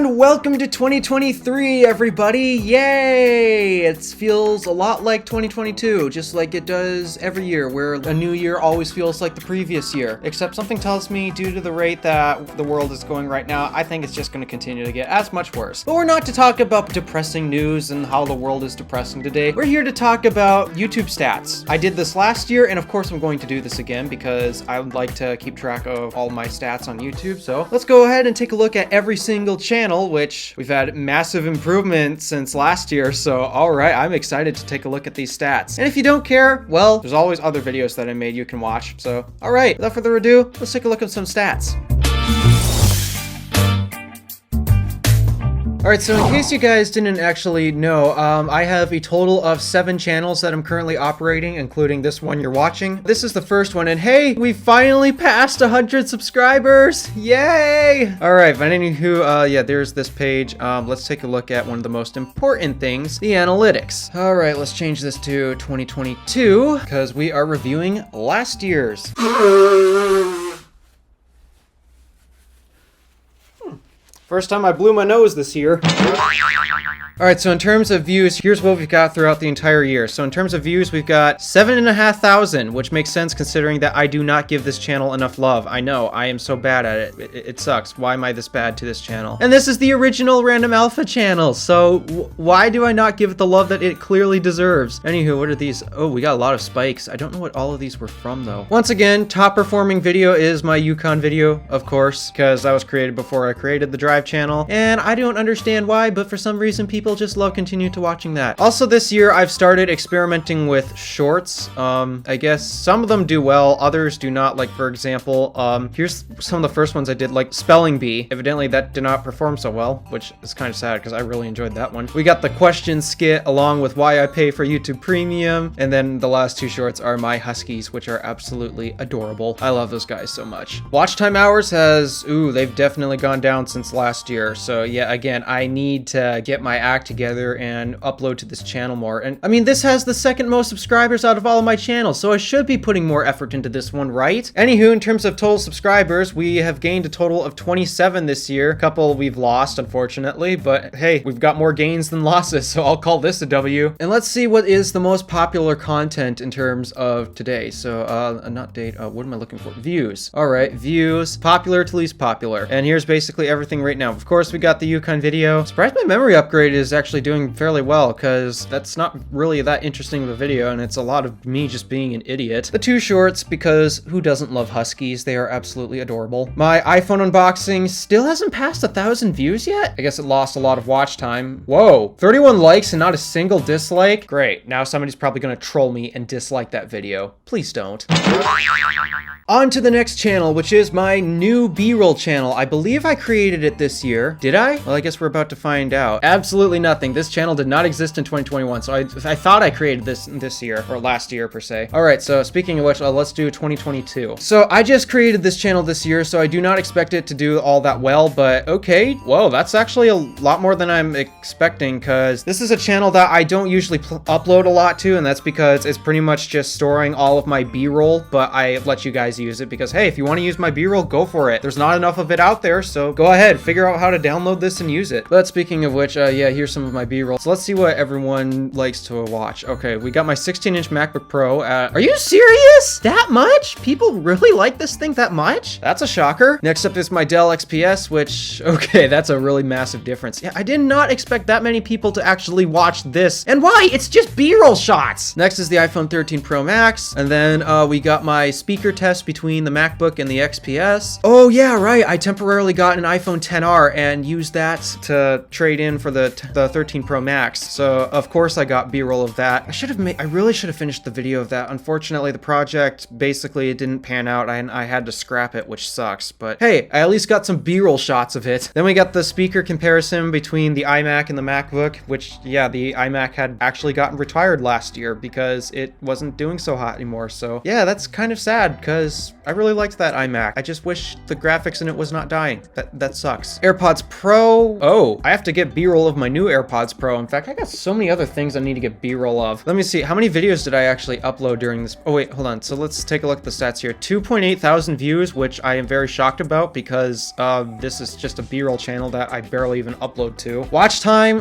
welcome to 2023, everybody. Yay! It feels a lot like 2022, just like it does every year, where a new year always feels like the previous year. Except something tells me, due to the rate that the world is going right now, I think it's just going to continue to get as much worse. But we're not to talk about depressing news and how the world is depressing today. We're here to talk about YouTube stats. I did this last year, and of course I'm going to do this again because I would like to keep track of all my stats on YouTube. So let's go ahead and take a look at every single channel, which we've had massive improvement since last year. So all right, I'm excited to take a look at these stats. And if you don't care, well, there's always other videos that I made you can watch. So all right, without further ado, let's take a look at some stats. Alright, so in case you guys didn't actually know, I have a total of 7 channels that I'm currently operating, including this one you're watching. This is the first one, and hey, we finally passed 100 subscribers! Yay! Alright, but anywho, yeah, there's this page. Let's take a look at one of the most important things, the analytics. Alright, let's change this to 2022, because we are reviewing last year's. First time I blew my nose this year. Alright, so in terms of views, here's what we've got throughout the entire year. So in terms of views, we've got 7,500, which makes sense considering that I do not give this channel enough love. I know, I am so bad at it. It sucks. Why am I this bad to this channel? And this is the original Random Alpha channel, so why do I not give it the love that it clearly deserves? Anywho, what are these? Oh, we got a lot of spikes. I don't know what all of these were from, though. Once again, top performing video is my Yukon video, of course, because that was created before I created the Drive channel, and I don't understand why, but for some reason, people just love continue to watching that. Also this year I've started experimenting with shorts. I guess some of them do well, others do not. Like for example, here's some of the first ones I did, like Spelling Bee. Evidently that did not perform so well, which is kind of sad because I really enjoyed that one. We got the question skit along with why I pay for YouTube Premium, and then the last 2 shorts are my Huskies, which are absolutely adorable. I love those guys so much. Watch time hours has, they've definitely gone down since last year. So yeah, again, I need to get my act together and upload to this channel more. And I mean, this has the 2nd most subscribers out of all of my channels, so I should be putting more effort into this one, right? Anywho, in terms of total subscribers, we have gained a total of 27 this year. A couple we've lost, unfortunately, but hey, we've got more gains than losses, so I'll call this a W. And let's see what is the most popular content in terms of today. So, not date, what am I looking for? Views. All right, views, popular to least popular. And here's basically everything right now. Of course, we got the Yukon video. Surprised my memory upgrade is actually doing fairly well, because that's not really that interesting of a video, and it's a lot of me just being an idiot. The 2 shorts, because who doesn't love Huskies? They are absolutely adorable. My iPhone unboxing still hasn't passed 1,000 views yet. I guess it lost a lot of watch time. Whoa, 31 likes and not a single dislike? Great, now somebody's probably gonna troll me and dislike that video. Please don't. On to the next channel, which is my new B-roll channel. I believe I created it this year. Did I? Well, I guess we're about to find out. Absolutely nothing. This channel did not exist in 2021, so I thought I created this year, or last year per se. All right, so speaking of which, let's do 2022. So I just created this channel this year, so I do not expect it to do all that well, but okay. Whoa, that's actually a lot more than I'm expecting, because this is a channel that I don't usually upload a lot to, and that's because it's pretty much just storing all of my B-roll, but I let you guys use it because, hey, if you want to use my B-roll, go for it. There's not enough of it out there, so go ahead, figure out how to download this and use it. But speaking of which, yeah, here's some of my B-roll. So let's see what everyone likes to watch. Okay, we got my 16-inch MacBook Pro. Are you serious? That much? People really like this thing that much? That's a shocker. Next up is my Dell XPS, which, okay, that's a really massive difference. Yeah, I did not expect that many people to actually watch this. And why? It's just B-roll shots. Next is the iPhone 13 Pro Max. And then we got my speaker test between the MacBook and the XPS. Oh yeah, right. I temporarily got an iPhone XR and used that to trade in for the 13 Pro Max. So of course I got B-roll of that. I really should have finished the video of that. Unfortunately, the project basically it didn't pan out. I had to scrap it, which sucks. But hey, I at least got some B-roll shots of it. Then we got the speaker comparison between the iMac and the MacBook, which yeah, the iMac had actually gotten retired last year because it wasn't doing so hot anymore. So yeah, that's kind of sad because I really liked that iMac. I just wish the graphics in it was not dying. That sucks. AirPods Pro. Oh, I have to get B-roll of my new new AirPods Pro. In fact, I got so many other things I need to get B-roll of. Let me see, how many videos did I actually upload during this? Oh wait, hold on. So let's take a look at the stats here. 2.8 thousand views, which I am very shocked about because this is just a B-roll channel that I barely even upload to. Watch time,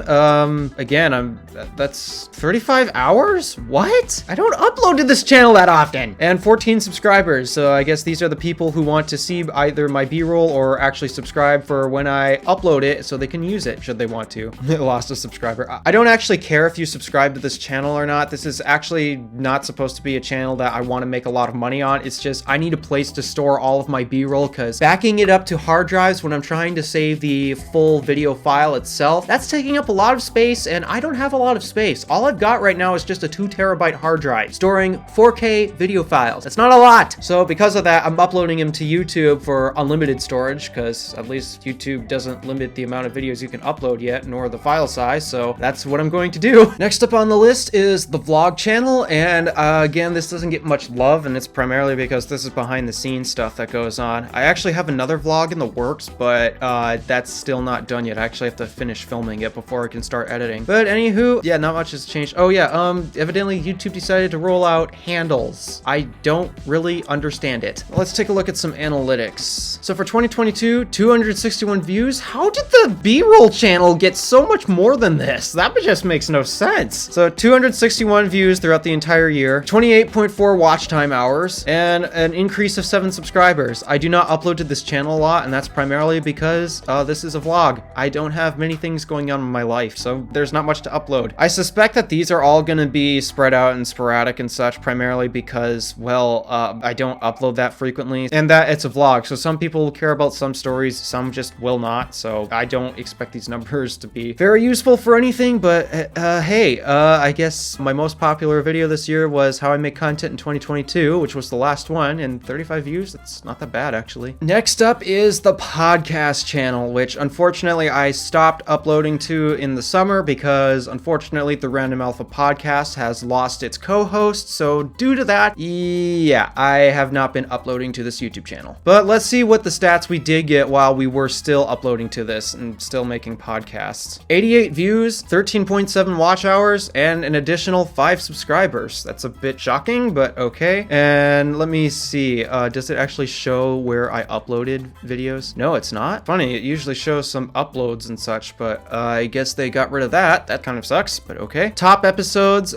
again, that's 35 hours? What? I don't upload to this channel that often. And 14 subscribers. So I guess these are the people who want to see either my B-roll or actually subscribe for when I upload it so they can use it should they want to. Lost a subscriber. I don't actually care if you subscribe to this channel or not. This is actually not supposed to be a channel that I want to make a lot of money on. It's just I need a place to store all of my B-roll because backing it up to hard drives when I'm trying to save the full video file itself, that's taking up a lot of space and I don't have a lot of space. All I've got right now is just a 2 terabyte hard drive storing 4K video files. That's not a lot. So because of that, I'm uploading them to YouTube for unlimited storage because at least YouTube doesn't limit the amount of videos you can upload yet, nor the file size. So that's what I'm going to do. Next up on the list is the vlog channel. And again, this doesn't get much love and it's primarily because this is behind the scenes stuff that goes on. I actually have another vlog in the works, but that's still not done yet. I actually have to finish filming it before I can start editing. But anywho, yeah, not much has changed. Oh yeah, evidently YouTube decided to roll out handles. I don't really understand it. Let's take a look at some analytics. So for 2022, 261 views. How did the B-roll channel get so much more than this? That just makes no sense. So 261 views throughout the entire year, 28.4 watch time hours, and an increase of 7 subscribers. I do not upload to this channel a lot, and that's primarily because this is a vlog. I don't have many things going on in my life, so there's not much to upload. I suspect that these are all going to be spread out and sporadic and such, primarily because, well, I don't upload that frequently, and that it's a vlog, so some people will care about some stories, some just will not, so I don't expect these numbers to be very useful for anything, but hey, I guess my most popular video this year was how I make content in 2022, which was the last one, and 35 views, that's not that bad, actually. Next up is the podcast channel, which unfortunately I stopped uploading to in the summer because unfortunately the Random Alpha podcast has lost its co-host, so due to that, yeah, I have not been uploading to this YouTube channel. But let's see what the stats we did get while we were still uploading to this and still making podcasts. 88 views, 13.7 watch hours, and an additional 5 subscribers. That's a bit shocking, but okay. And let me see, does it actually show where I uploaded videos? No, it's not. Funny, it usually shows some uploads and such, but I guess they got rid of that. That kind of sucks, but okay. Top episodes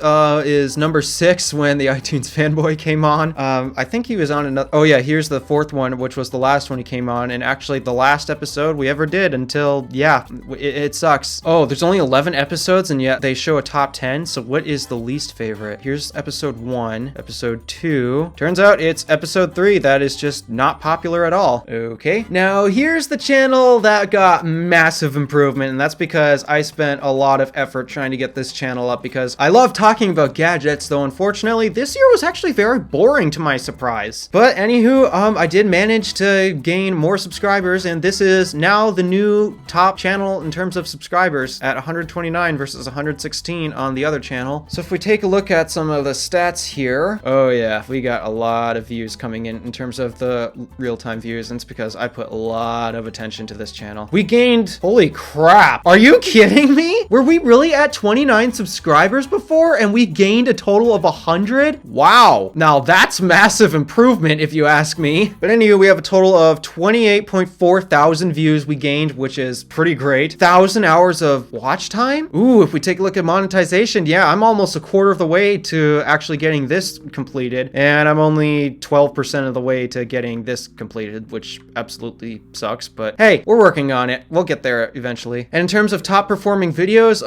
is number 6 when the iTunes fanboy came on. I think he was on another, oh yeah, here's the 4th one, which was the last one he came on, and actually the last episode we ever did until, yeah, it sucks. Oh, there's only 11 episodes and yet they show a top 10, so what is the least favorite? Here's episode 1, episode 2. Turns out it's episode 3 that is just not popular at all. Okay, now here's the channel that got massive improvement, and that's because I spent a lot of effort trying to get this channel up because I love talking about gadgets, though unfortunately this year was actually very boring to my surprise. But anywho, I did manage to gain more subscribers, and this is now the new top channel in terms of subscribers at 129 versus 116 on the other channel. So if we take a look at some of the stats here, oh yeah, we got a lot of views coming in terms of the real-time views, and it's because I put a lot of attention to this channel. We gained, holy crap, are you kidding me? Were we really at 29 subscribers before and we gained a total of 100? Wow, now that's massive improvement if you ask me. But anyway, we have a total of 28.4 thousand views we gained, which is pretty great. 1,000 hours of watch time. Ooh, if we take a look at monetization, yeah, I'm almost a quarter of the way to actually getting this completed, and I'm only 12% of the way to getting this completed, which absolutely sucks, but hey, we're working on it. We'll get there eventually. And in terms of top performing videos,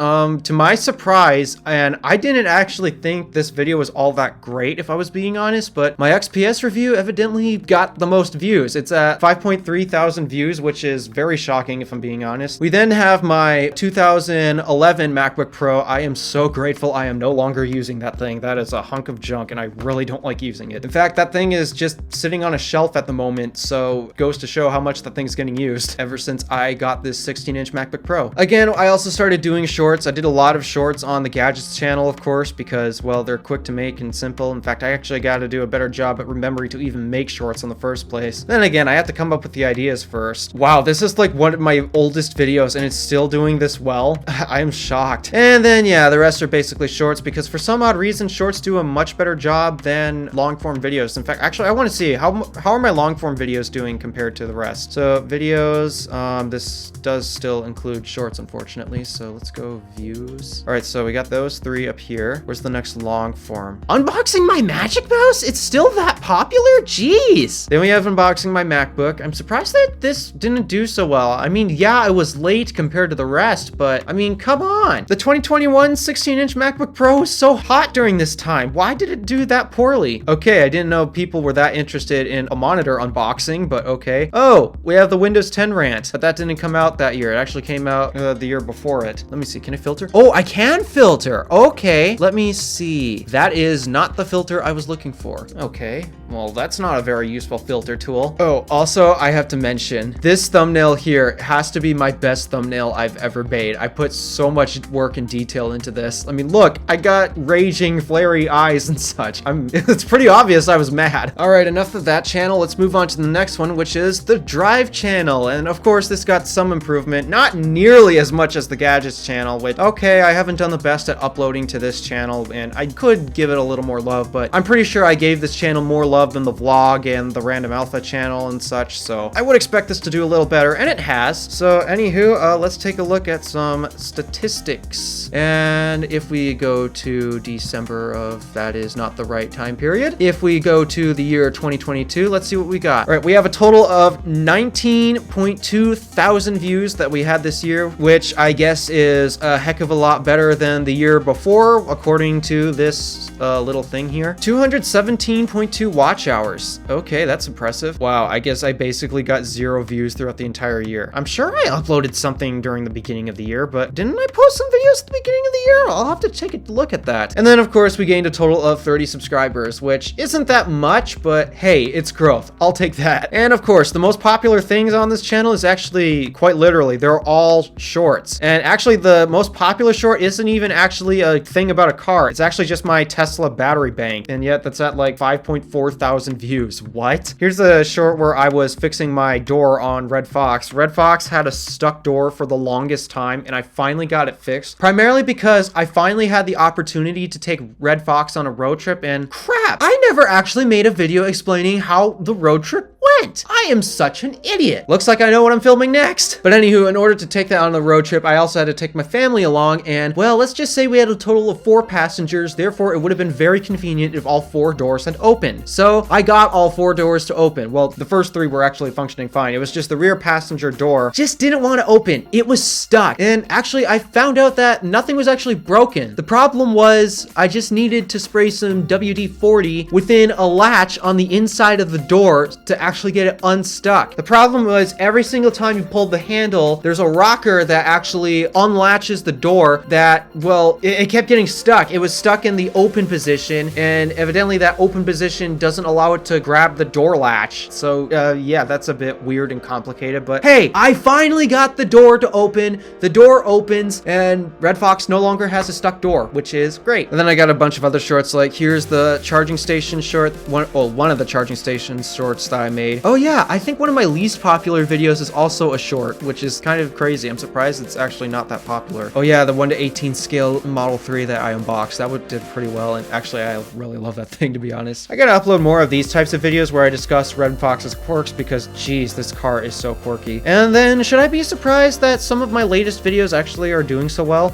to my surprise, and I didn't actually think this video was all that great if I was being honest, but my XPS review evidently got the most views. It's at 5.3 thousand views, which is very shocking if I'm being honest. We then have my 2011 MacBook Pro. I am so grateful I am no longer using that thing. That is a hunk of junk and I really don't like using it. In fact, that thing is just sitting on a shelf at the moment, so it goes to show how much that thing's getting used ever since I got this 16-inch MacBook Pro. Again, I also started doing shorts. I did a lot of shorts on the gadgets channel, of course, because, well, they're quick to make and simple. In fact, I actually got to do a better job at remembering to even make shorts in the first place. Then again, I have to come up with the ideas first. Wow, this is like one of my oldest videos and it's still doing this well. I am shocked. And then, yeah, the rest are basically shorts because for some odd reason, shorts do a much better job than long form videos. In fact, actually, I want to see how are my long form videos doing compared to the rest. So videos, this does still include shorts, unfortunately. So let's go views. All right, so we got those 3 up here. Where's the next long form? Unboxing my Magic Mouse? It's still that popular? Jeez. Then we have unboxing my MacBook. I'm surprised that this didn't do so well. I mean, yeah, I was late compared to the rest, but I mean, come on. The 2021 16-inch MacBook Pro was so hot during this time. Why did it do that poorly? Okay, I didn't know people were that interested in a monitor unboxing, but okay. Oh, we have the Windows 10 rant, but that didn't come out that year. It actually came out the year before it. Let me see, can I filter? Oh, I can filter. Okay, let me see. That is not the filter I was looking for. Okay, well, that's not a very useful filter tool. Oh, also, I have to mention, this thumbnail here has to be my best thumbnail I've ever made. I put so much work and detail into this. I mean, look, I got raging, flary eyes and such. It's pretty obvious I was mad. All right, enough of that channel. Let's move on to the next one, which is the Drive channel. And of course, this got some improvement, not nearly as much as the Gadgets channel, which, okay, I haven't done the best at uploading to this channel, and I could give it a little more love, but I'm pretty sure I gave this channel more love than the vlog and the Random Alpha channel and such, so I would expect this to do a little better, and it has. So anywho, let's take a look at some statistics. And if we go to December of, that is not the right time period. If we go to the year 2022, let's see what we got. All right, we have a total of 19.2 thousand views that we had this year, which I guess is a heck of a lot better than the year before, according to this little thing here. 217.2 watch hours. Okay, that's impressive. Wow, I guess I basically got 0 views throughout the entire year. I'm sure I uploaded something during the beginning of the year, but didn't I post some videos at the beginning of the year? I'll have to take a look at that. And then, of course, we gained a total of 30 subscribers, which isn't that much, but hey, it's growth. I'll take that. And of course, the most popular things on this channel is actually, quite literally, they're all shorts. And actually, the most popular short isn't even actually a thing about a car. It's actually just my Tesla battery bank. And yet that's at like 5.4 thousand views. What? Here's a short where I was fixing my door on Red Fox. Red Fox had a stuck door for the longest time, and I finally got it fixed. Primarily because I finally had the opportunity to take Red Fox on a road trip, and crap, I never actually made a video explaining how the road trip went. I am such an idiot. Looks like I know what I'm filming next. But anywho, in order to take that on the road trip, I also had to take my family along, and well, let's just say we had a total of 4 passengers. Therefore, it would have been very convenient if all 4 doors had opened. So I got all 4 doors to open. Well, the first 3 were actually functioning fine. It was just the rear passenger door just didn't want to open. It was stuck. And actually, I found out that nothing was actually broken. The problem was I just needed to spray some WD-40 within a latch on the inside of the door to actually get it unstuck. The problem was every single time you pulled the handle, there's a rocker that actually unlatches the door that, well, it kept getting stuck. It was stuck in the open position, and evidently that open position doesn't allow it to grab the door latch. So, yeah, that's a bit weird and complicated, but hey, I finally got the door to open. The door opens, and Red Fox no longer has a stuck door, which is great. And then I got a bunch of other shorts, like here's the charging station short, one of the charging station shorts that I made. Oh yeah, I think one of my least popular videos is also a short, which is kind of crazy. I'm surprised it's actually not that popular. Oh yeah, the 1:18 scale Model 3 that I unboxed, that one did pretty well, and actually I really love that thing, to be honest. I gotta upload more of these types of videos where I discuss Red Fox's quirks because, geez, this car is so quirky. And then, should I be surprised that some of my latest videos actually are doing so well?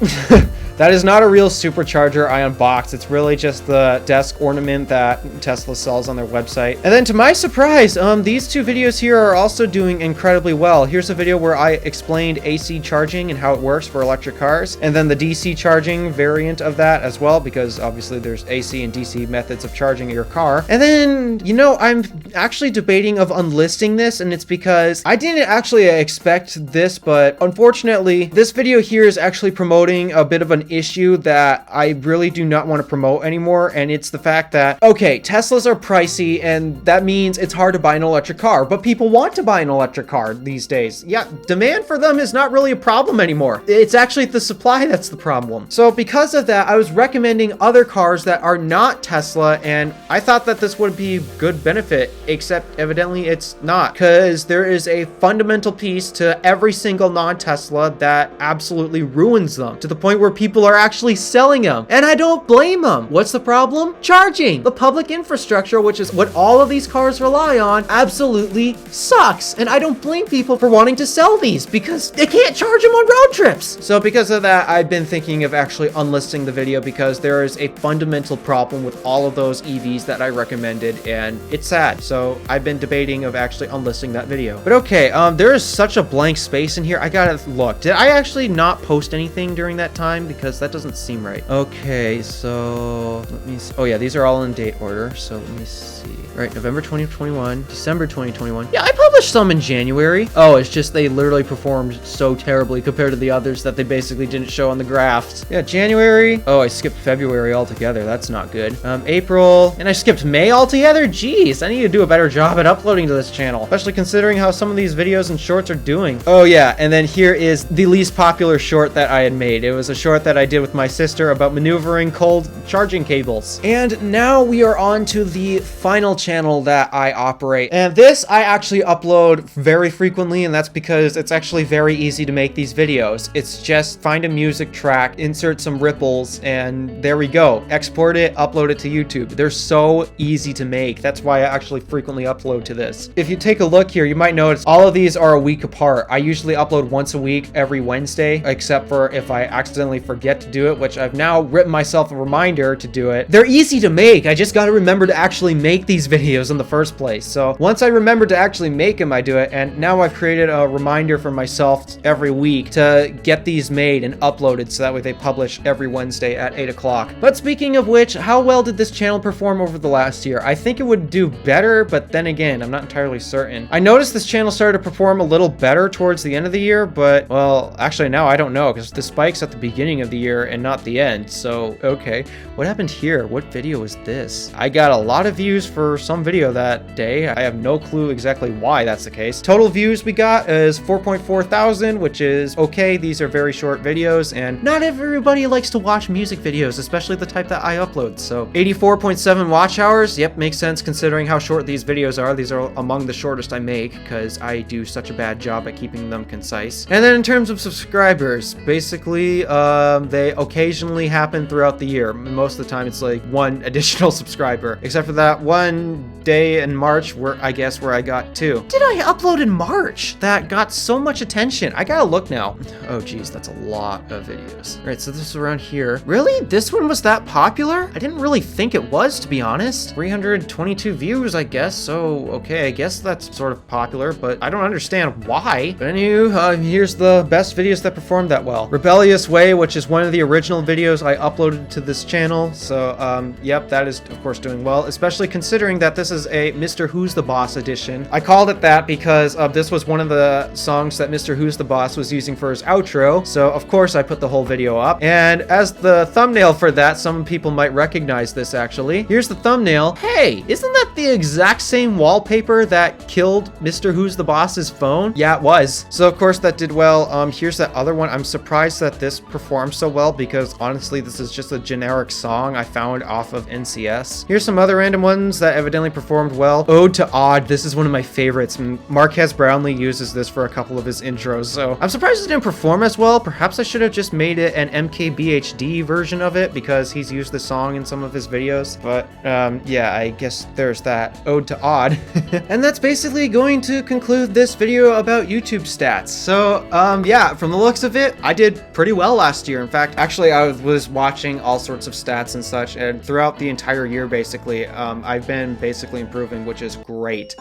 That is not a real supercharger I unboxed. It's really just the desk ornament that Tesla sells on their website. And then to my surprise, these 2 videos here are also doing incredibly well. Here's a video where I explained AC charging and how it works for electric cars, and then the DC charging variant of that as well, because obviously there's AC and DC methods of charging your car. And then, you know, I'm actually debating of unlisting this, and it's because I didn't actually expect this, but unfortunately, this video here is actually promoting a bit of an issue that I really do not want to promote anymore, and it's the fact that, okay, Teslas are pricey, and that means it's hard to buy an electric car, but people want to buy an electric car these days. Yeah, demand for them is not really a problem anymore. It's actually the supply that's the problem. So because of that, I was recommending other cars that are not Tesla, and I thought that this would be good benefit, except evidently it's not, because there is a fundamental piece to every single non-Tesla that absolutely ruins them, to the point where people are actually selling them, and I don't blame them. What's the problem? Charging. The public infrastructure, which is what all of these cars rely on, absolutely sucks, and I don't blame people for wanting to sell these because they can't charge them on road trips. So because of that, I've been thinking of actually unlisting the video because there is a fundamental problem with all of those EVs that I recommended, and it's sad. So I've been debating of actually unlisting that video. But okay, there is such a blank space in here. I gotta look. Did I actually not post anything during that time? Because that doesn't seem right. Okay, so let me see. Oh yeah, these are all in date order. So let me see. All right, November 2021, December 2021. Yeah, I published some in January. Oh, it's just they literally performed so terribly compared to the others that they basically didn't show on the graphs. Yeah, January. Oh, I skipped February altogether. That's not good. April, and I skipped May altogether. Jeez, I need to do a better job at uploading to this channel, especially considering how some of these videos and shorts are doing. Oh yeah, and then here is the least popular short that I had made. It was a short that I did with my sister about maneuvering cold charging cables. And now we are on to the final channel that I operate. And this I actually upload very frequently, and that's because it's actually very easy to make these videos. It's just find a music track, insert some ripples, and there we go. Export it, upload it to YouTube. They're so easy to make. That's why I actually frequently upload to this. If you take a look here, you might notice all of these are a week apart. I usually upload once a week, every Wednesday, except for if I accidentally forget to do it, which I've now written myself a reminder to do it. They're easy to make. I just got to remember to actually make these videos in the first place. So once I remember to actually make them, I do it. And now I've created a reminder for myself every week to get these made and uploaded, so that way they publish every Wednesday at 8 o'clock. But speaking of which, how well did this channel perform over the last year? I think it would do better, but then again, I'm not entirely certain. I noticed this channel started to perform a little better towards the end of the year, but, well, actually now I don't know, because the spike's at the beginning of the year and not the end. So, okay. What happened here? What video is this? I got a lot of views for some video that day. I have no clue exactly why that's the case. Total views we got is 4.4 thousand, which is okay. These are very short videos, and not everybody likes to watch music videos, especially the type that I upload. So 84.7 watch hours. Yep, makes sense considering how short these videos are. These are among the shortest I make because I do such a bad job at keeping them concise. And then in terms of subscribers, basically, they occasionally happen throughout the year. Most of the time it's like one additional subscriber, except for that one day in March where I got 2. Did I upload in March that got so much attention? I gotta look now. Oh geez, that's a lot of videos. All right, so this is around here. Really? This one was that popular? I didn't really think it was, to be honest. 322 views, I guess. So, okay, I guess that's sort of popular, but I don't understand why. But anywho, here's the best videos that performed that well. Rebellious Way, which is one of the original videos I uploaded to this channel. So, yep, that is, of course, doing well, especially considering that this is a Mr. Who's the Boss edition. I called it that because this was one of the songs that Mr. Who's the Boss was using for his outro. So, of course, I put the whole video up. And as the thumbnail for that, some people might recognize this, actually. Here's the thumbnail. Hey, isn't that the exact same wallpaper that killed Mr. Who's the Boss's phone? Yeah, it was. So, of course, that did well. Here's that other one. I'm surprised that this performed so well because, honestly, this is just a generic song I found off of NCS. Here's some other random ones that evidently performed well. Ode to Odd. This is one of my favorites. Marquez Brownlee uses this for a couple of his intros, so I'm surprised it didn't perform as well. Perhaps I should have just made it an MKBHD version of it because he's used the song in some of his videos. But, yeah, I guess there's that. Ode to Odd. And that's basically going to conclude this video about YouTube stats. So, yeah, from the looks of it, I did pretty well last year. In fact, actually, I was watching all sorts of stats and such, and throughout the entire year, basically, I've been basically improving, which is great.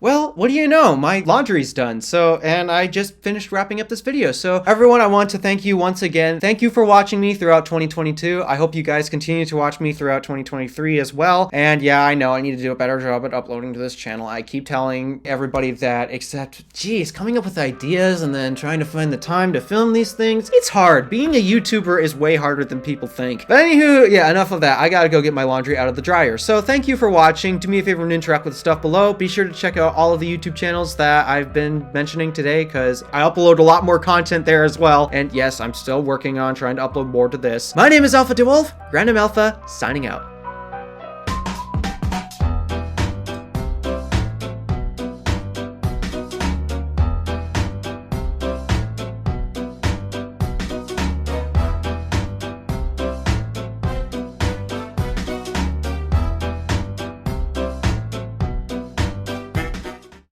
well, what do you know? My laundry's done. So, and I just finished wrapping up this video. So everyone, I want to thank you once again. Thank you for watching me throughout 2022. I hope you guys continue to watch me throughout 2023 as well. And yeah, I know I need to do a better job at uploading to this channel. I keep telling everybody that, except, geez, coming up with ideas and then trying to find the time to film these things, it's hard. Being a YouTuber is way harder than people think. But anywho, yeah, enough of that. I gotta go get my laundry out of the dryer. So thank you for watching. Do me a favor and interact with the stuff below. Be sure to check out all of the YouTube channels that I've been mentioning today, because I upload a lot more content there as well. And yes, I'm still working on trying to upload more to this. My name is DeWolf, Random Alpha, signing out.